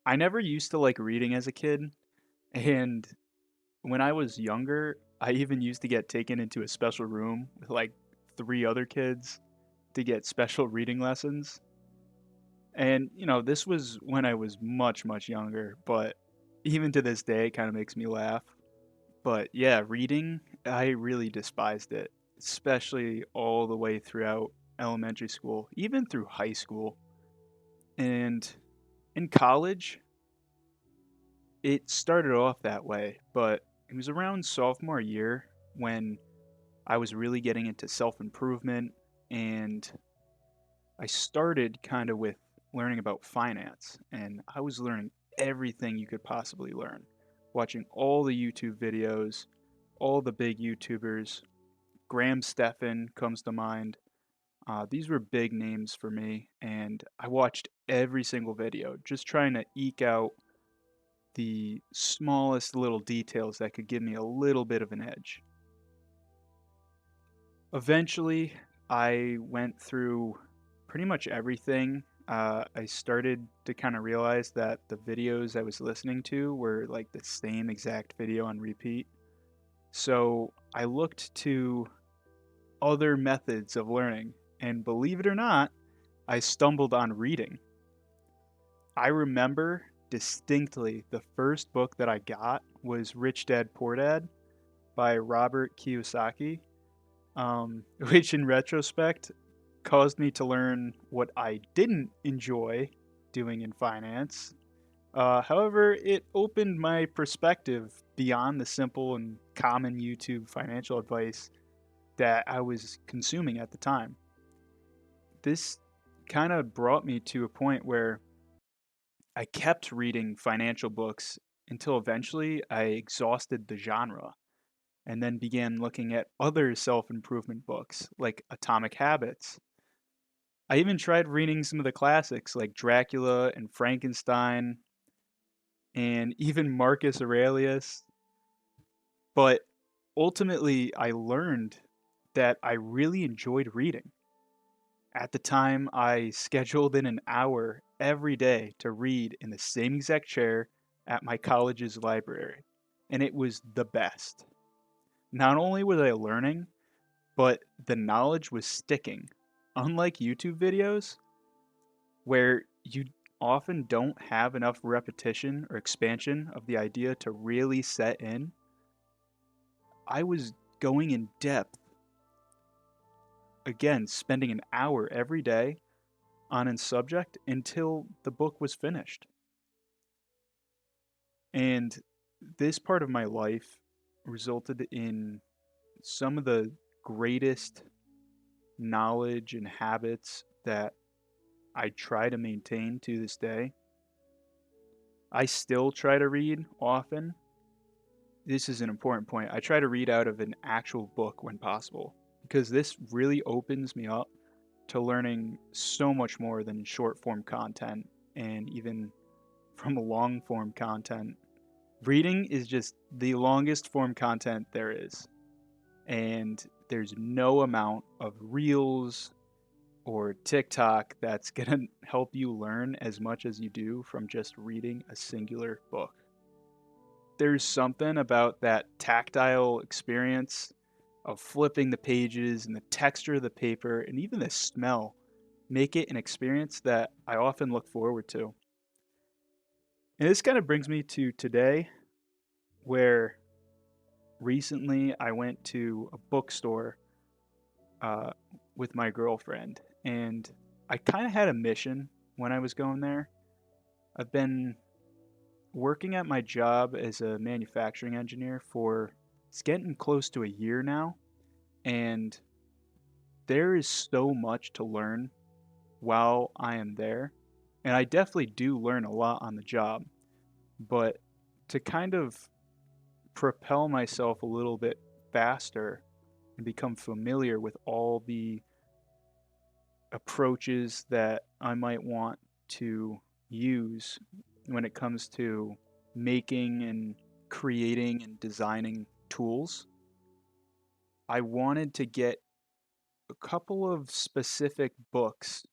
I never used to like reading as a kid, and when I was younger, I even used to get taken into a special room with like three other kids to get special reading lessons. And, this was when I was much, much younger, but even to this day, it kind of makes me laugh. But yeah, reading, I really despised it, especially all the way throughout elementary school, even through high school. And in college, it started off that way, but it was around sophomore year when I was really getting into self improvement and I started kind of with learning about finance. And I was learning everything you could possibly learn, watching all the YouTube videos, all the big YouTubers. Graham Stephan comes to mind. These were big names for me, and I watched every single video, just trying to eke out the smallest little details that could give me a little bit of an edge. Eventually, I went through pretty much everything. I started to kind of realize that the videos I was listening to were like the same exact video on repeat. So I looked to other methods of learning, and believe it or not, I stumbled on reading. I remember distinctly the first book that I got was Rich Dad Poor Dad by Robert Kiyosaki, which in retrospect caused me to learn what I didn't enjoy doing in finance. However, it opened my perspective beyond the simple and common YouTube financial advice that I was consuming at the time. This kind of brought me to a point where I kept reading financial books until eventually I exhausted the genre and then began looking at other self improvement books like Atomic Habits. I even tried reading some of the classics like Dracula and Frankenstein and even Marcus Aurelius, but ultimately I learned that I really enjoyed reading. At the time, I scheduled in an hour every day to read in the same exact chair at my college's library, and it was the best. Not only was I learning, but the knowledge was sticking. Unlike YouTube videos, where you often don't have enough repetition or expansion of the idea to really set in, I was going in depth, again, spending an hour every day on a subject until the book was finished. And this part of my life resulted in some of the greatest knowledge and habits that I try to maintain to this day. I still try to read often. This is an important point. I try to read out of an actual book when possible because this really opens me up to learning so much more than short form content and even from long form content. Reading is just the longest form content there is, and there's no amount of reels or TikTok that's gonna help you learn as much as you do from just reading a singular book. There's something about that tactile experience of flipping the pages and the texture of the paper and even the smell make it an experience that I often look forward to. And this kind of brings me to today, where recently I went to a bookstore uh, with my girlfriend, and I kind of had a mission when I was going there. I've been working at my job as a manufacturing engineer for it's getting close to a year now, and there is so much to learn while I am there. And I definitely do learn a lot on the job, but to kind of propel myself a little bit faster and become familiar with all the approaches that I might want to use when it comes to making and creating and designing tools. I wanted to get a couple of specific books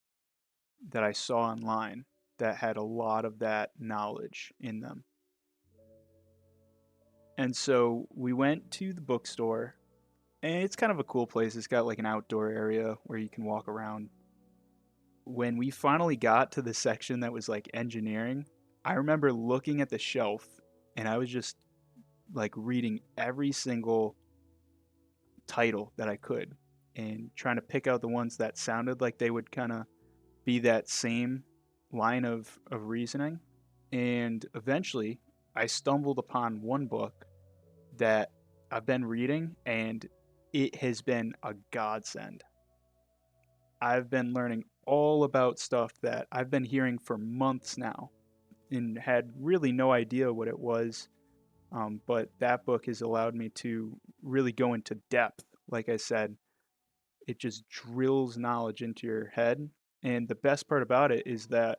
that I saw online that had a lot of that knowledge in them. And so we went to the bookstore, and it's kind of a cool place. It's got like an outdoor area where you can walk around. When we finally got to the section that was like engineering, I remember looking at the shelf and I was just like reading every single title that I could and trying to pick out the ones that sounded like they would kind of be that same line of reasoning. And eventually I stumbled upon one book that I've been reading, and it has been a godsend. I've been learning all about stuff that I've been hearing for months now and had really no idea what it was. But that book has allowed me to really go into depth. Like I said, it just drills knowledge into your head. And the best part about it is that,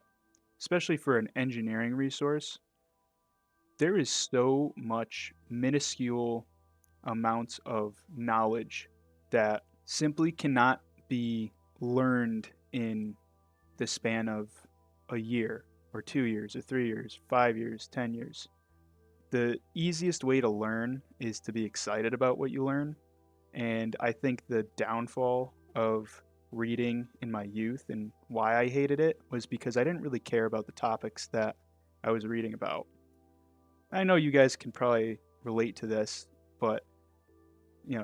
especially for an engineering resource, there is so much minuscule amounts of knowledge that simply cannot be learned in the span of a year or 2 years or 3 years, 5 years, 10 years. The easiest way to learn is to be excited about what you learn. And I think the downfall of reading in my youth and why I hated it was because I didn't really care about the topics that I was reading about. I know you guys can probably relate to this, but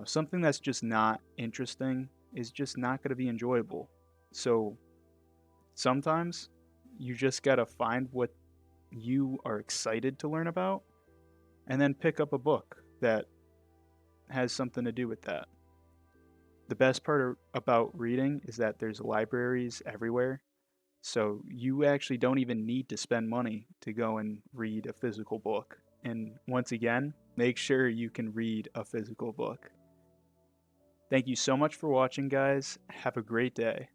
something that's just not interesting is just not going to be enjoyable. So sometimes you just got to find what you are excited to learn about and then pick up a book that has something to do with that. The best part about reading is that there's libraries everywhere. So you actually don't even need to spend money to go and read a physical book. And once again, make sure you can read a physical book. Thank you so much for watching, guys. Have a great day.